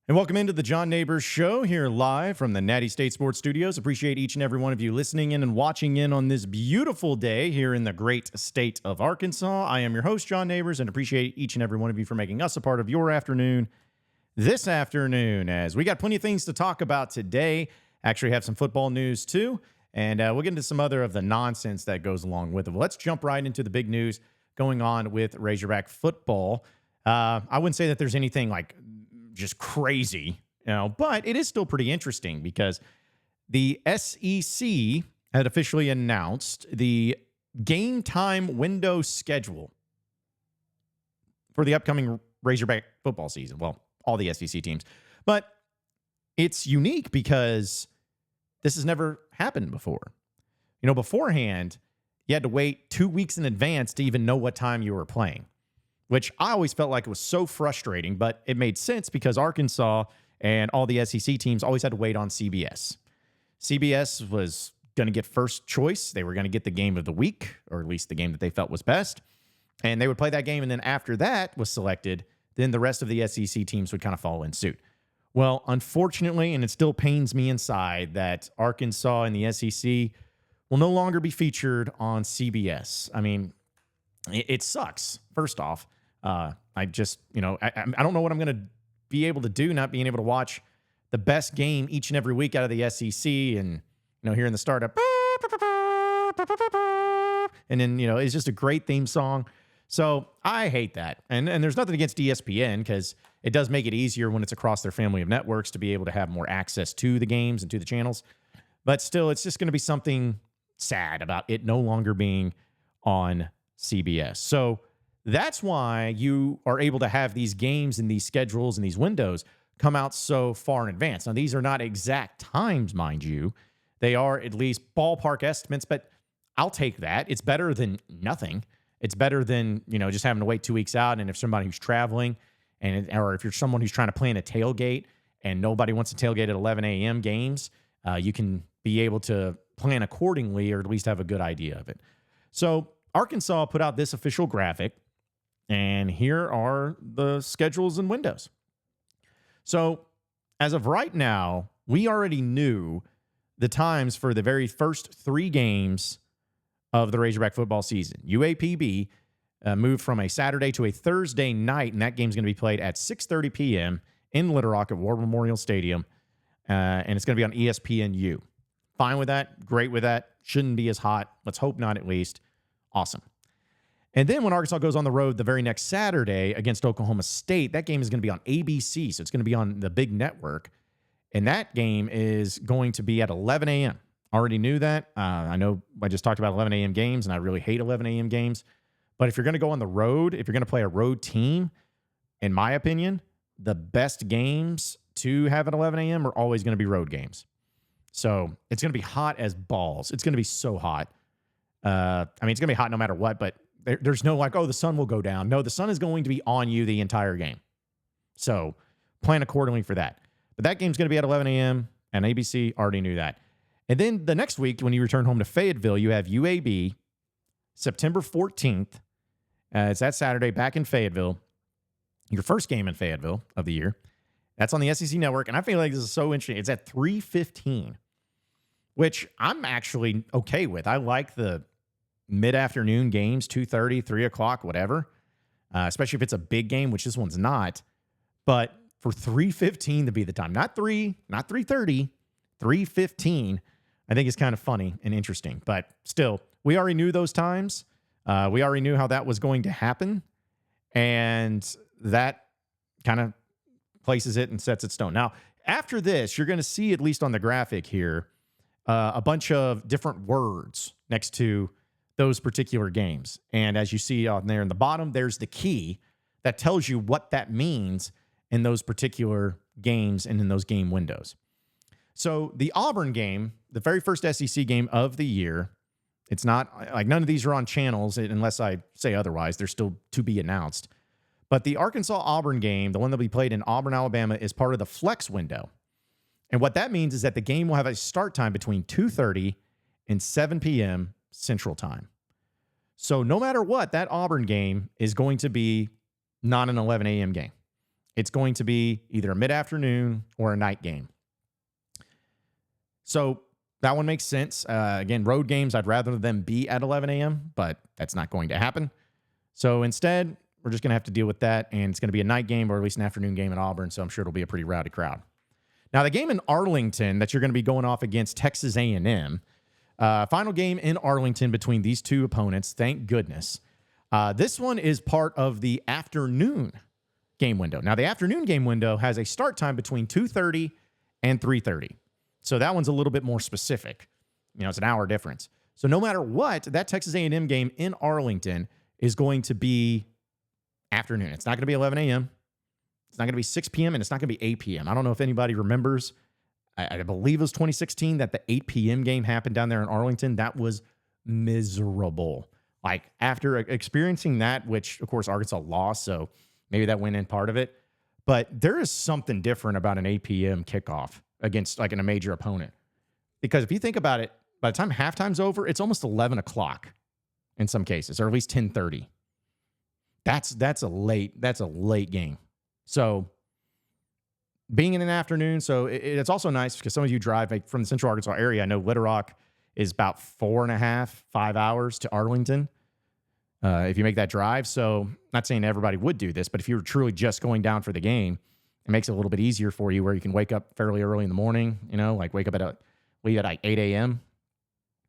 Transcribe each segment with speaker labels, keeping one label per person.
Speaker 1: And welcome into the John Neighbors Show here live from the Natty State Sports Studios. Appreciate each and every one of you listening in and watching in on this beautiful day here in the great state of Arkansas. I am your host, John Neighbors, and appreciate each and every one of you for making us a part of your afternoon this afternoon, as we got plenty of things to talk about today. Actually have some football news too, and we'll get into some other of the nonsense that goes along with it. Well, let's jump right into the big news going on with Razorback football. I wouldn't say that there's anything like just crazy, but it is still pretty interesting because the SEC had officially announced the game time window schedule for the upcoming Razorback football season. Well, all the SEC teams, but it's unique because this has never happened before. Beforehand, you had to wait 2 weeks in advance to even know what time you were playing, which I always felt like it was so frustrating, but it made sense because Arkansas and all the SEC teams always had to wait on CBS. CBS was going to get first choice. They were going to get the game of the week, or at least the game that they felt was best. And they would play that game, and then after that was selected, then the rest of the SEC teams would kind of follow in suit. Well, unfortunately, and it still pains me inside, that Arkansas and the SEC will no longer be featured on CBS. I mean, it sucks, first off. I don't know what I'm going to be able to do, not being able to watch the best game each and every week out of the SEC, and hearing the startup, and then it's just a great theme song. So I hate that, and there's nothing against ESPN because it does make it easier when it's across their family of networks to be able to have more access to the games and to the channels. But still, it's just going to be something sad about it no longer being on CBS. So that's why you are able to have these games and these schedules and these windows come out so far in advance. Now, these are not exact times, mind you. They are at least ballpark estimates, but I'll take that. It's better than nothing. It's better than, just having to wait 2 weeks out. And if somebody who's traveling or if you're someone who's trying to plan a tailgate and nobody wants to tailgate at 11 a.m. games, you can be able to plan accordingly or at least have a good idea of it. So Arkansas put out this official graphic, and here are the schedules and windows. So as of right now, we already knew the times for the very first 3 games of the Razorback football season. UAPB moved from a Saturday to a Thursday night, and that game's going to be played at 6:30 p.m. in Little Rock at War Memorial Stadium, and it's going to be on ESPNU. Fine with that. Great with that. Shouldn't be as hot. Let's hope not, at least. Awesome. And then when Arkansas goes on the road the very next Saturday against Oklahoma State, that game is going to be on ABC, so it's going to be on the big network. And that game is going to be at 11 a.m. Already knew that. I know I just talked about 11 a.m. games, and I really hate 11 a.m. games. But if you're going to go on the road, if you're going to play a road team, in my opinion, the best games to have at 11 a.m. are always going to be road games. So it's going to be hot as balls. It's going to be so hot. It's going to be hot no matter what, but there's no the sun will go down. No, the sun is going to be on you the entire game. So plan accordingly for that. But that game's going to be at 11 a.m. and ABC already knew that. And then the next week, when you return home to Fayetteville, you have UAB September 14th. It's that Saturday back in Fayetteville. Your first game in Fayetteville of the year. That's on the SEC Network. And I feel like this is so interesting. It's at 3:15, which I'm actually okay with. I like the mid-afternoon games, 2:30, 3 o'clock, whatever, especially if it's a big game, which this one's not. But for 3:15 to be the time, not 3, not 3:30, 3:15, I think is kind of funny and interesting. But still, we already knew those times. We already knew how that was going to happen. And that kind of places it and sets it stone. Now, after this, you're going to see, at least on the graphic here, a bunch of different words next to those particular games. And as you see on there in the bottom, there's the key that tells you what that means in those particular games and in those game windows. So the Auburn game, the very first SEC game of the year, it's not like none of these are on channels unless I say otherwise. They're still to be announced. But the Arkansas-Auburn game, the one that will be played in Auburn, Alabama, is part of the flex window. And what that means is that the game will have a start time between 2:30 and 7 p.m. Central Time. So no matter what, that Auburn game is going to be not an 11 a.m. game. it's going to be either a mid-afternoon or a night game. So that one makes sense. Again, road games, I'd rather them be at 11 a.m., but that's not going to happen. So instead, we're just going to have to deal with that, and it's going to be a night game or at least an afternoon game in Auburn, so I'm sure it'll be a pretty rowdy crowd. Now, the game in Arlington that you're going to be going off against Texas A&M, final game in Arlington between these two opponents, thank goodness. This one is part of the afternoon game window. Now, the afternoon game window has a start time between 2:30 and 3:30. So that one's a little bit more specific. It's an hour difference. So no matter what, that Texas A&M game in Arlington is going to be afternoon. It's not going to be 11 a.m. It's not going to be 6 p.m. and it's not going to be 8 p.m. I don't know if anybody remembers. I believe it was 2016 that the 8 p.m. game happened down there in Arlington. That was miserable. Like, after experiencing that, which, of course, Arkansas lost, so maybe that went in part of it. But there is something different about an 8 p.m. kickoff against, like, a major opponent. Because if you think about it, by the time halftime's over, it's almost 11 o'clock in some cases, or at least 10:30. That's a late game. So being in an afternoon, so it's also nice because some of you drive from the Central Arkansas area. I know Little Rock is about 4.5, 5 hours to Arlington if you make that drive. So not saying everybody would do this, but if you were truly just going down for the game, it makes it a little bit easier for you where you can wake up fairly early in the morning, like wake up leave at like 8 a.m.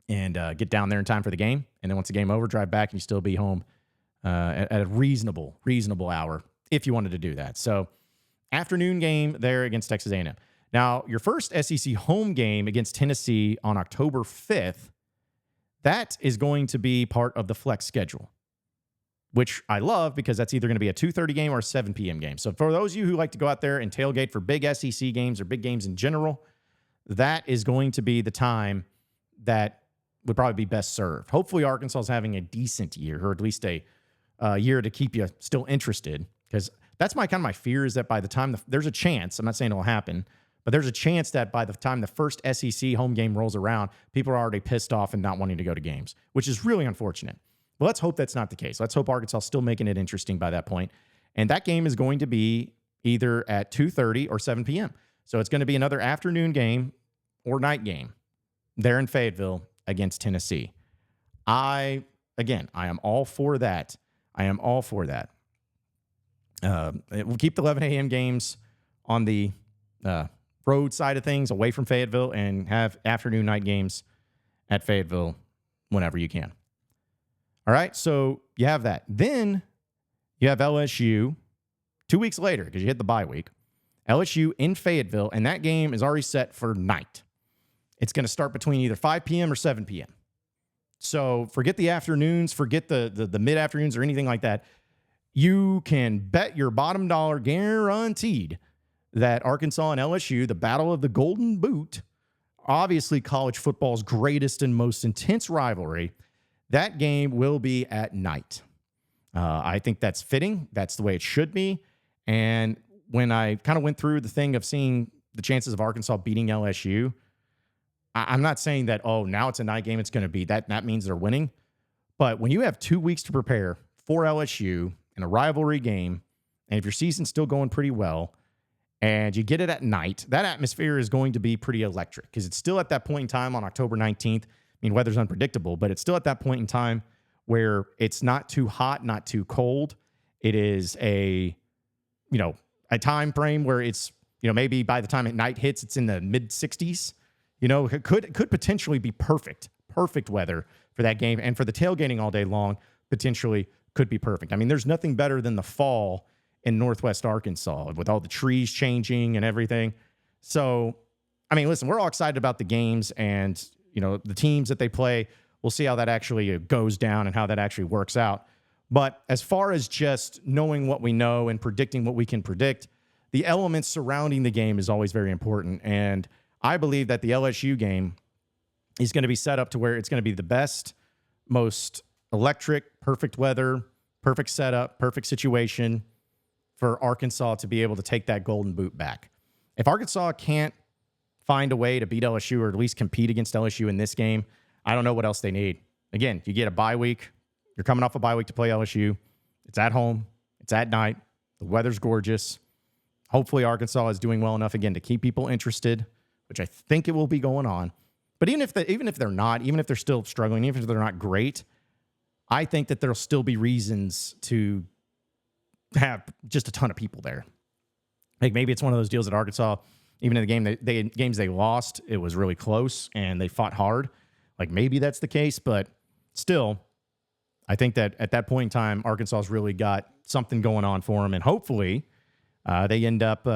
Speaker 1: and get down there in time for the game. And then once the game over, drive back and you still be home at a reasonable hour if you wanted to do that. So afternoon game there against Texas A&M. Now, your first SEC home game against Tennessee on October 5th, that is going to be part of the flex schedule, which I love because that's either going to be a 2:30 game or a 7 p.m. game. So for those of you who like to go out there and tailgate for big SEC games or big games in general, that is going to be the time that would probably be best served. Hopefully Arkansas is having a decent year, or at least a year to keep you still interested, because that's my fear is that by the time there's a chance, I'm not saying it'll happen, but there's a chance that by the time the first SEC home game rolls around, people are already pissed off and not wanting to go to games, which is really unfortunate. Well, let's hope that's not the case. Let's hope Arkansas is still making it interesting by that point. And that game is going to be either at 2:30 or 7 p.m. So it's going to be another afternoon game or night game there in Fayetteville against Tennessee. I am all for that. We'll keep the 11 a.m. games on the road side of things away from Fayetteville and have afternoon night games at Fayetteville whenever you can. All right, so you have that. Then you have LSU 2 weeks later because you hit the bye week. LSU in Fayetteville, and that game is already set for night. It's going to start between either 5 p.m. or 7 p.m. So forget the afternoons, forget the mid-afternoons or anything like that. You can bet your bottom dollar guaranteed that Arkansas and LSU, the battle of the Golden Boot, obviously college football's greatest and most intense rivalry, that game will be at night. I think that's fitting. That's the way it should be. And when I kind of went through the thing of seeing the chances of Arkansas beating LSU, I'm not saying that, now it's a night game, it's going to be that means they're winning. But when you have 2 weeks to prepare for LSU in a rivalry game, and if your season's still going pretty well, and you get it at night, that atmosphere is going to be pretty electric because it's still at that point in time on October 19th. I mean, weather's unpredictable, but it's still at that point in time where it's not too hot, not too cold. It is a time frame where it's, maybe by the time at night hits, it's in the mid 60s. It could potentially be perfect weather for that game. And for the tailgating all day long, potentially could be perfect. I mean, there's nothing better than the fall in Northwest Arkansas with all the trees changing and everything. So, I mean, listen, we're all excited about the games and, the teams that they play. We'll see how that actually goes down and how that actually works out. But as far as just knowing what we know and predicting what we can predict, the elements surrounding the game is always very important. And I believe that the LSU game is going to be set up to where it's going to be the best, most electric, perfect weather, perfect setup, perfect situation for Arkansas to be able to take that Golden Boot back. If Arkansas can't find a way to beat LSU or at least compete against LSU in this game, I don't know what else they need. Again, you get a bye week. You're coming off a bye week to play LSU. It's at home. It's at night. The weather's gorgeous. Hopefully Arkansas is doing well enough again to keep people interested, which I think it will be going on. But even if they're not, even if they're still struggling, even if they're not great, I think that there'll still be reasons to have just a ton of people there. Like maybe it's one of those deals that Arkansas, even in the games they lost, it was really close and they fought hard. Like maybe that's the case, but still, I think that at that point in time, Arkansas's really got something going on for them, and hopefully they end up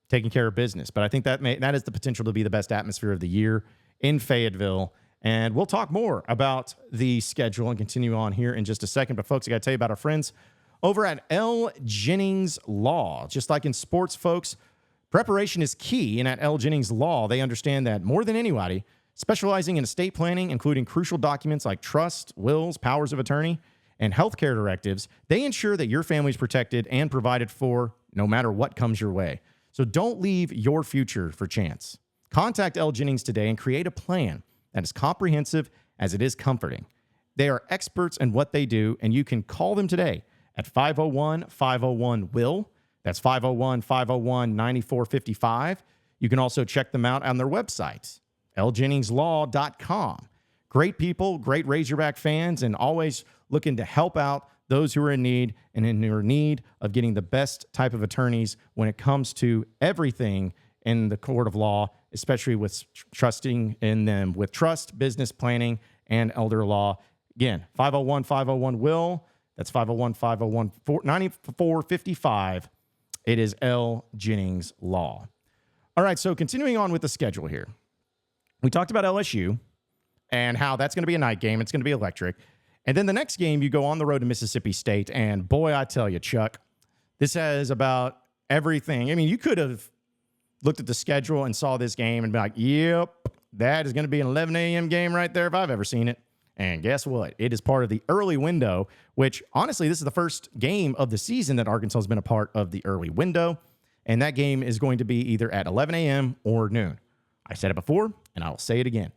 Speaker 1: taking care of business. But I think that has the potential to be the best atmosphere of the year in Fayetteville. And we'll talk more about the schedule and continue on here in just a second. But folks, I got to tell you about our friends over at L Jennings Law. Just like in sports, folks, preparation is key. And at L Jennings Law, they understand that more than anybody, specializing in estate planning, including crucial documents like trust, wills, powers of attorney, and healthcare directives, they ensure that your family is protected and provided for no matter what comes your way. So don't leave your future for chance. Contact L Jennings today and create a plan that is comprehensive as it is comforting. They are experts in what they do, and you can call them today at 501-501-WILL. That's 501-501-9455. You can also check them out on their website, ljenningslaw.com. Great people, great Razorback fans, and always looking to help out those who are in need and in need of getting the best type of attorneys when it comes to everything in the court of law, especially with trusting in them with trust, business planning, and elder law. Again, 501-501-WILL. That's 501-501-9455. It is L Jennings Law. All right, so continuing on with the schedule here. We talked about LSU and how that's going to be a night game. It's going to be electric. And then the next game, you go on the road to Mississippi State. And boy, I tell you, Chuck, this has about everything. I mean, you could have looked at the schedule and saw this game and be like, yep, that is going to be an 11 a.m. game right there if I've ever seen it. And guess what? It is part of the early window, which honestly, this is the first game of the season that Arkansas has been a part of the early window. And that game is going to be either at 11 a.m. or noon. I said it before, and I'll say it again.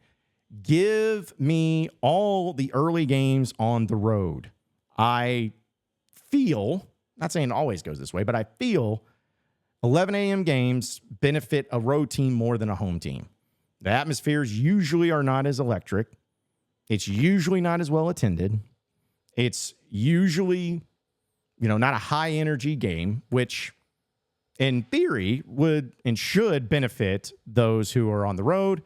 Speaker 1: Give me all the early games on the road. I feel, not saying it always goes this way, but I feel 11 a.m. games benefit a road team more than a home team. The atmospheres usually are not as electric. It's usually not as well attended. It's usually, not a high energy game, which in theory would and should benefit those who are on the road.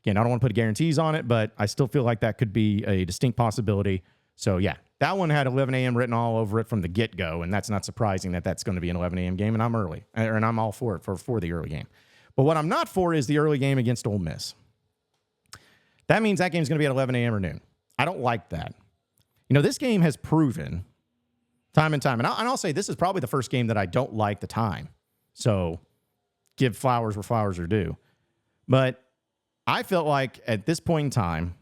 Speaker 1: Again, I don't want to put guarantees on it, but I still feel like that could be a distinct possibility. So, yeah, that one had 11 a.m. written all over it from the get-go, and that's not surprising that that's going to be an 11 a.m. game, and I'm early, and I'm all for it for the early game. But what I'm not for is the early game against Ole Miss. That means that game's going to be at 11 a.m. or noon. I don't like that. This game has proven time and time, and I'll say this is probably the first game that I don't like the time. So give flowers where flowers are due. But I felt like at this point in time,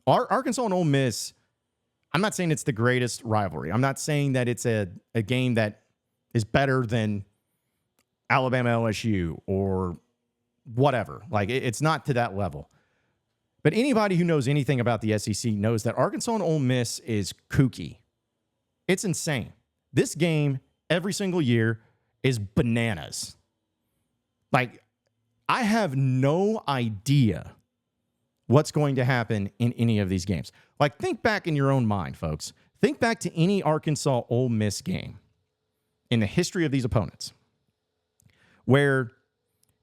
Speaker 1: Arkansas and Ole Miss, I'm not saying it's the greatest rivalry. I'm not saying that it's a game that is better than Alabama LSU or whatever. Like, it's not to that level. But anybody who knows anything about the SEC knows that Arkansas and Ole Miss is kooky. It's insane. This game, every single year, is bananas. Like, I have no idea what's going to happen in any of these games. Like, think back in your own mind, folks. Think back to any Arkansas-Ole Miss game in the history of these opponents where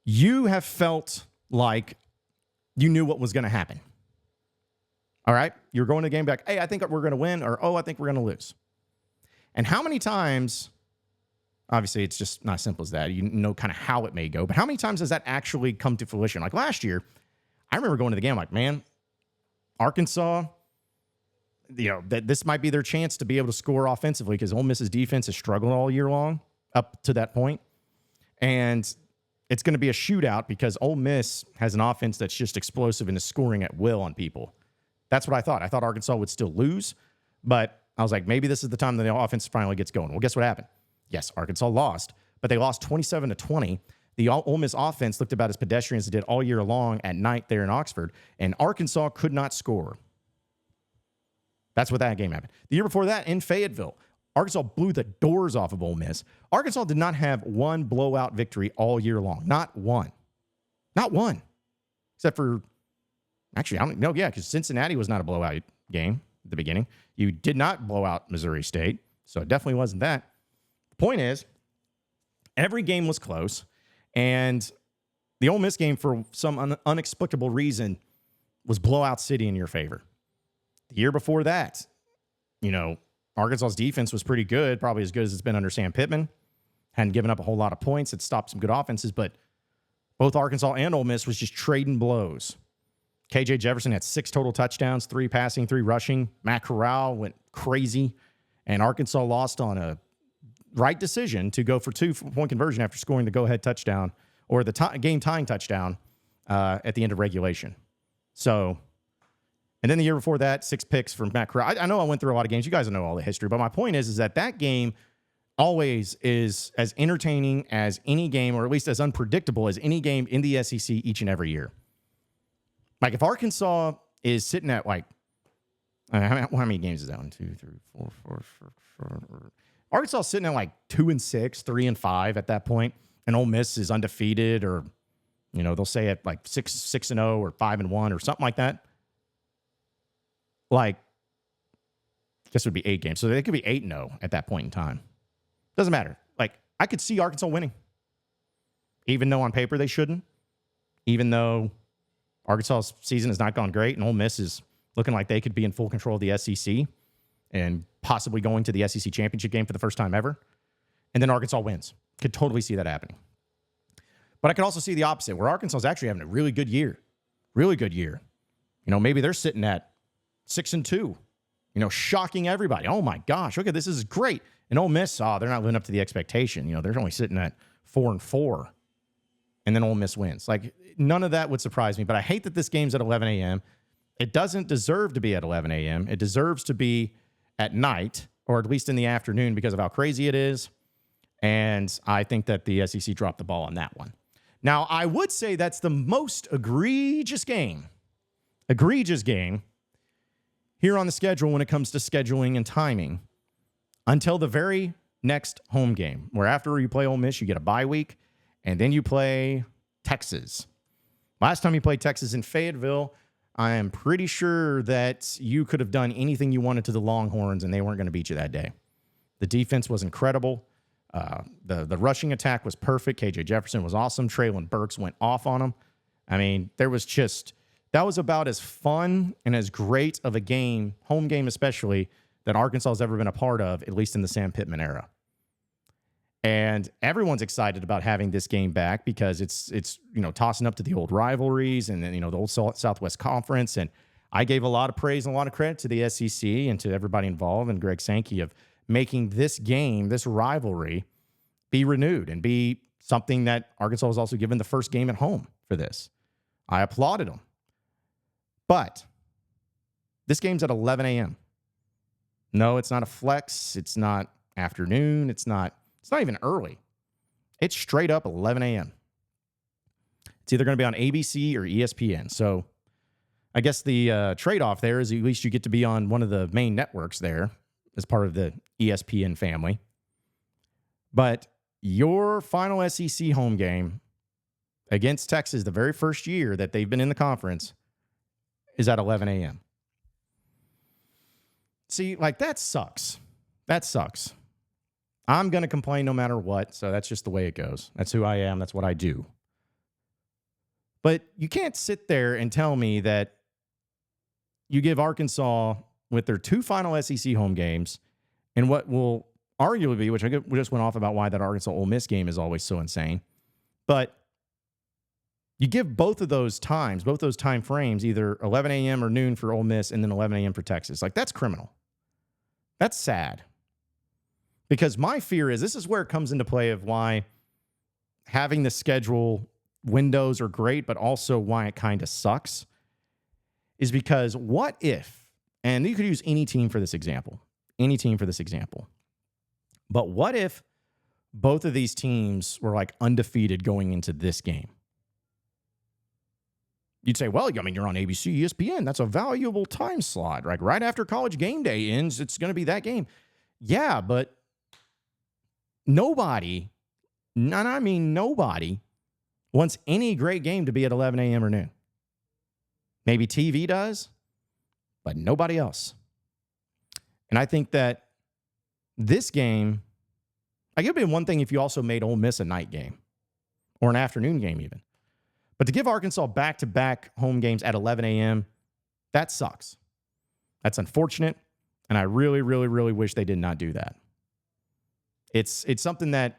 Speaker 1: you have felt like you knew what was going to happen. All right? You're going to the game back, hey, I think we're going to win, or, oh, I think we're going to lose. And how many times... Obviously, it's just not as simple as that. You know kind of how it may go. But how many times does that actually come to fruition? Like last year, I remember going to the game like, man, Arkansas, that this might be their chance to be able to score offensively because Ole Miss's defense has struggled all year long up to that point. And it's going to be a shootout because Ole Miss has an offense that's just explosive and is scoring at will on people. That's what I thought. I thought Arkansas would still lose, but I was like, maybe this is the time that the offense finally gets going. Well, guess what happened? Yes, Arkansas lost, but they lost 27-20. The Ole Miss offense looked about as pedestrian as it did all year long at night there in Oxford, and Arkansas could not score. That's what that game happened. The year before that, in Fayetteville, Arkansas blew the doors off of Ole Miss. Arkansas did not have one blowout victory all year long. Not one. Not one. Except for, actually, I don't know. Yeah, because Cincinnati was not a blowout game at the beginning. You did not blow out Missouri State, so it definitely wasn't that. The point is, every game was close, and the Ole Miss game, for some unexplicable reason, was blowout city in your favor. The year before that, Arkansas's defense was pretty good, probably as good as it's been under Sam Pittman. Hadn't given up a whole lot of points. It stopped some good offenses, but both Arkansas and Ole Miss was just trading blows. KJ Jefferson had 6 total touchdowns, 3 passing, 3 rushing. Matt Corral went crazy, and Arkansas lost on a right decision to go for 2-point conversion after scoring the go-ahead touchdown or the game-tying touchdown at the end of regulation. So, and then the year before that, 6 picks from Matt Corral. I know I went through a lot of games. You guys know all the history, but my point is that game always is as entertaining as any game, or at least as unpredictable as any game in the SEC each and every year. Like, if Arkansas is sitting at, how many games is that? 1, 2, 3, 4, 4. Arkansas is sitting at 2-6, 3-5 at that point, and Ole Miss is undefeated, or they'll say at 6-0 or 5-1 or something like that. I guess it would be 8 games, so they could be 8-0 at that point in time. Doesn't matter. I could see Arkansas winning, even though on paper they shouldn't. Even though Arkansas's season has not gone great, and Ole Miss is looking like they could be in full control of the SEC and possibly going to the SEC championship game for the first time ever. And then Arkansas wins. Could totally see that happening. But I could also see the opposite, where Arkansas is actually having a really good year. Really good year. Maybe they're sitting at 6-2, shocking everybody. Oh my gosh, look at this. This is great. And Ole Miss, they're not living up to the expectation. They're only sitting at 4-4. And then Ole Miss wins. None of that would surprise me, but I hate that this game's at 11 a.m. It doesn't deserve to be at 11 a.m. It deserves to be at night, or at least in the afternoon, because of how crazy it is. And I think that the SEC dropped the ball on that one. Now, I would say that's the most egregious game here on the schedule when it comes to scheduling and timing until the very next home game, where after you play Ole Miss, you get a bye week, and then you play Texas. Last time you played Texas in Fayetteville, I am pretty sure that you could have done anything you wanted to the Longhorns, and they weren't going to beat you that day. The defense was incredible. The rushing attack was perfect. KJ Jefferson was awesome. Traylon Burks went off on him. I mean, that was about as fun and as great of a game, home game especially, that Arkansas has ever been a part of, at least in the Sam Pittman era. And everyone's excited about having this game back because it's tossing up to the old rivalries and then, the old Southwest Conference. And I gave a lot of praise and a lot of credit to the SEC and to everybody involved and Greg Sankey of making this game, this rivalry, be renewed and be something that Arkansas was also given the first game at home for this. I applauded them. But this game's at 11 a.m. No, it's not a flex. It's not afternoon. It's not even early. It's straight up 11 a.m. It's either going to be on ABC or ESPN. So I guess the trade-off there is at least you get to be on one of the main networks there as part of the ESPN family. But your final SEC home game against Texas, the very first year that they've been in the conference, is at 11 a.m. See, that sucks. That sucks. I'm going to complain no matter what, so that's just the way it goes. That's who I am. That's what I do. But you can't sit there and tell me that you give Arkansas, with their 2 final SEC home games, and what will arguably be, which we just went off about why that Arkansas-Ole Miss game is always so insane, but you give both of those time frames, either 11 a.m. or noon for Ole Miss and then 11 a.m. for Texas. That's criminal. That's sad. Because my fear is, this is where it comes into play of why having the schedule windows are great, but also why it kind of sucks, is because what if, and you could use any team for this example, but what if both of these teams were undefeated going into this game? You'd say, well, you're on ABC, ESPN. That's a valuable time slot. Right after college game day ends, it's going to be that game. Yeah, but nobody, and I mean nobody, wants any great game to be at 11 a.m. or noon. Maybe TV does, but nobody else. And I think that this game, like, it would be one thing if you also made Ole Miss a night game or an afternoon game even. But to give Arkansas back-to-back home games at 11 a.m., that sucks. That's unfortunate, and I really, really, really wish they did not do that. It's something that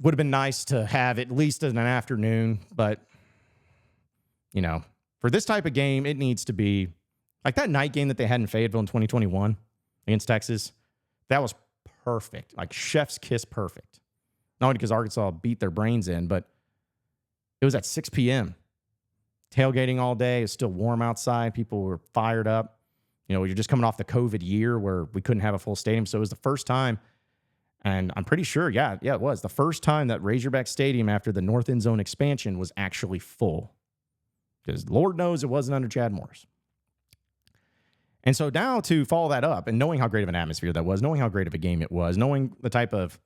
Speaker 1: would have been nice to have at least in an afternoon, but, you know, for this type of game, it needs to be like that night game that they had in Fayetteville in 2021 against Texas. That was perfect, like chef's kiss perfect. Not only because Arkansas beat their brains in, but it was at 6 p.m. Tailgating all day. It's still warm outside. People were fired up. You know, you're just coming off the COVID year where we couldn't have a full stadium. So it was the first time, and I'm pretty sure, yeah, it was the first time that Razorback Stadium after the North End Zone expansion was actually full. Because Lord knows it wasn't under Chad Morris. And so now to follow that up and knowing how great of an atmosphere that was, knowing how great of a game it was, knowing the type of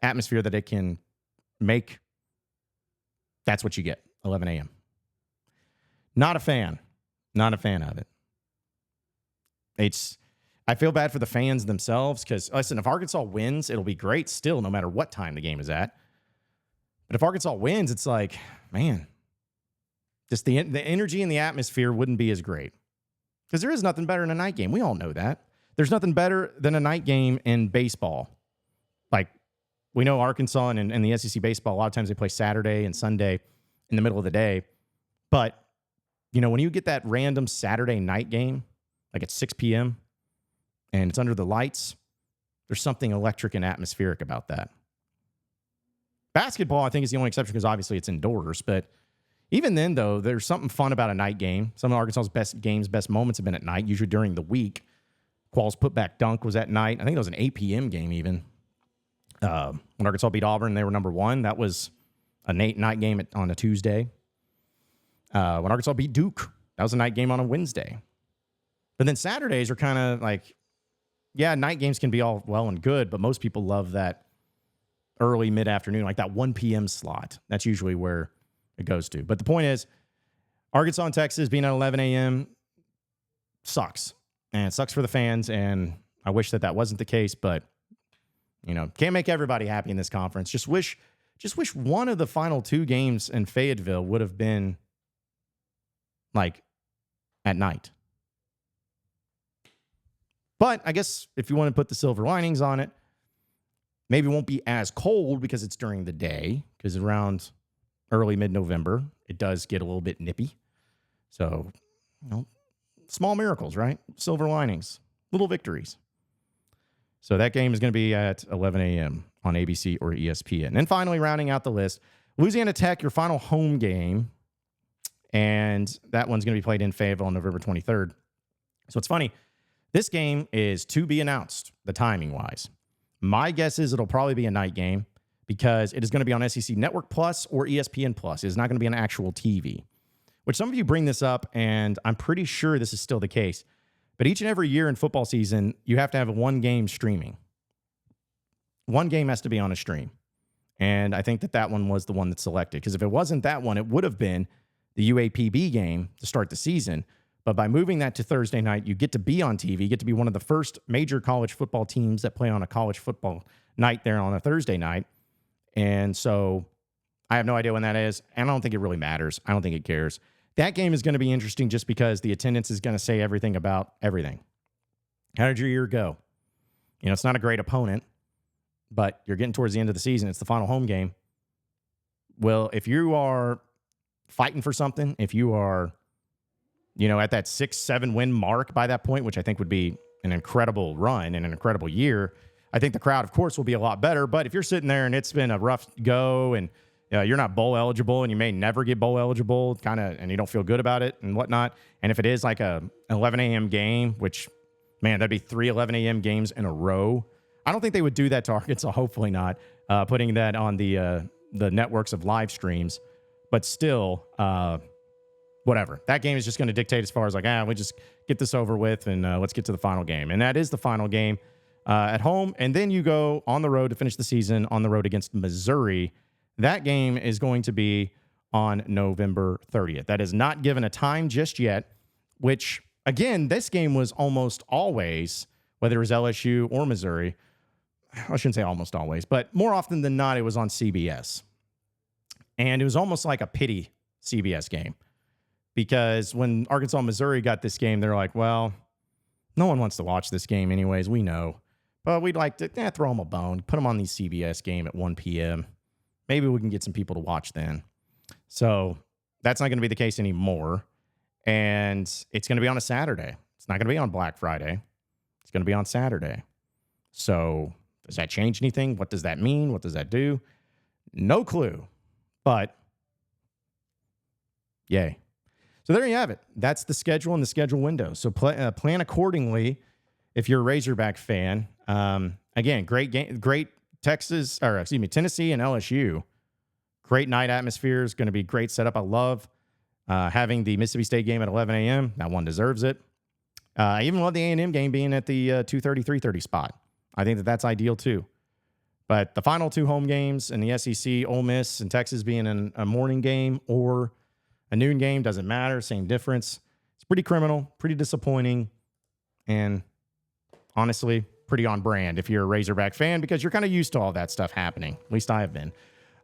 Speaker 1: atmosphere that it can make, that's what you get, 11 a.m. Not a fan of it. I feel bad for the fans themselves because, listen, if Arkansas wins, it'll be great still, no matter what time the game is at. But if Arkansas wins, it's like, man, just the energy and the atmosphere wouldn't be as great. Because there is nothing better than a night game. We all know that. There's nothing better than a night game in baseball. Like, we know Arkansas and the SEC baseball, a lot of times they play Saturday and Sunday in the middle of the day. But, you know, when you get that random Saturday night game, like at 6 p.m., and it's under the lights, there's something electric and atmospheric about that. Basketball, I think, is the only exception because obviously it's indoors. But even then, though, there's something fun about a night game. Some of Arkansas's best games, best moments have been at night, usually during the week. Qualls putback dunk was at night. I think it was an 8 p.m. game even. When Arkansas beat Auburn, they were number one. That was a night game on a Tuesday. When Arkansas beat Duke, that was a night game on a Wednesday. But then Saturdays are kind of like, yeah, night games can be all well and good, but most people love that early mid-afternoon, like that 1 p.m. slot. That's usually where it goes to. But the point is, Arkansas and Texas being at 11 a.m. sucks. And it sucks for the fans, and I wish that wasn't the case, but, you know, can't make everybody happy in this conference. Just wish one of the final two games in Fayetteville would have been, like, at night. But I guess if you want to put the silver linings on it, maybe it won't be as cold because it's during the day, because around early mid-November, it does get a little bit nippy. So, you know, small miracles, right? Silver linings, little victories. So that game is going to be at 11 a.m. on ABC or ESPN. And finally, rounding out the list, Louisiana Tech, your final home game. And that one's going to be played in Fayetteville on November 23rd. So it's funny. This game is to be announced, the timing-wise. My guess is it'll probably be a night game because it is going to be on SEC Network Plus or ESPN Plus. It is not going to be on actual TV, which some of you bring this up, and I'm pretty sure this is still the case. But each and every year in football season, you have to have one game streaming. One game has to be on a stream. And I think that one was the one that's selected. Because if it wasn't that one, it would have been the UAPB game to start the season. But by moving that to Thursday night, you get to be on TV, you get to be one of the first major college football teams that play on a college football night there on a Thursday night. And so I have no idea when that is. And I don't think it really matters. I don't think it cares. That game is going to be interesting just because the attendance is going to say everything about everything. How did your year go? You know, it's not a great opponent, but you're getting towards the end of the season. It's the final home game. Well, if you are fighting for something, if you are, you know, at that 6-7 win mark by that point, which I think would be an incredible run and an incredible year, I think the crowd, of course, will be a lot better. But if you're sitting there and it's been a rough go and you're not bowl eligible and you may never get bowl eligible, and you don't feel good about it and whatnot, and if it is like an 11 a.m. game, which, man, that'd be 3 11 a.m. games in a row. I don't think they would do that to Arkansas, hopefully not, putting that on the networks of live streams. But still, whatever. That game is just going to dictate as far as like, we just get this over with and let's get to the final game. And that is the final game at home, and then you go on the road to finish the season on the road against Missouri. That game is going to be on November 30th. That is not given a time just yet, which, again, this game was almost always, whether it was LSU or Missouri, I shouldn't say almost always, but more often than not, it was on CBS. And it was almost like a pity CBS game, because when Arkansas, Missouri got this game, they're like, well, no one wants to watch this game anyways. We know, but we'd like to throw them a bone, put them on the CBS game at 1 p.m. Maybe we can get some people to watch then. So that's not going to be the case anymore. And it's going to be on a Saturday. It's not going to be on Black Friday. It's going to be on Saturday. So does that change anything? What does that mean? What does that do? No clue. But yay. So there you have it. That's the schedule and the schedule window. So plan accordingly if you're a Razorback fan. Again, great game, great Tennessee and LSU. Great night atmosphere. Is going to be great setup. I love having the Mississippi State game at 11 a.m. That one deserves it. I even love the A&M game being at the 2:30, 3:30 spot. I think that's ideal too. But the final two home games in the SEC, Ole Miss and Texas being a morning game or a noon game, doesn't matter. Same difference. It's pretty criminal, pretty disappointing, and honestly, pretty on brand if you're a Razorback fan, because you're kind of used to all that stuff happening. At least I have been.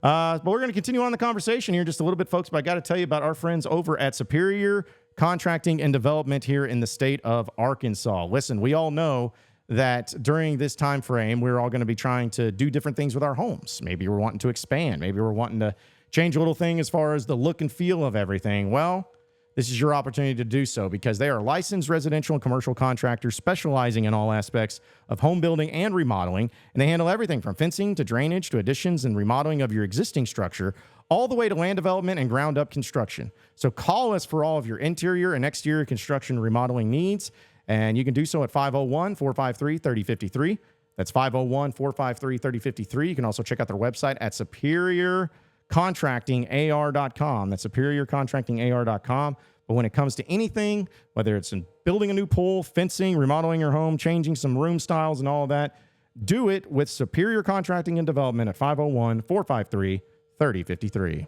Speaker 1: But we're going to continue on the conversation here just a little bit, folks. But I got to tell you about our friends over at Superior Contracting and Development here in the state of Arkansas. Listen, we all know that during this time frame, we're all going to be trying to do different things with our homes. Maybe we're wanting to expand. Maybe we're wanting to change a little thing as far as the look and feel of everything. Well, this is your opportunity to do so, because they are licensed residential and commercial contractors specializing in all aspects of home building and remodeling. And they handle everything from fencing to drainage to additions and remodeling of your existing structure, all the way to land development and ground up construction. So call us for all of your interior and exterior construction remodeling needs. And you can do so at 501-453-3053. That's 501-453-3053. You can also check out their website at superiorcontractingar.com. That's superiorcontractingar.com. But when it comes to anything, whether it's in building a new pool, fencing, remodeling your home, changing some room styles and all of that, do it with Superior Contracting and Development at 501-453-3053.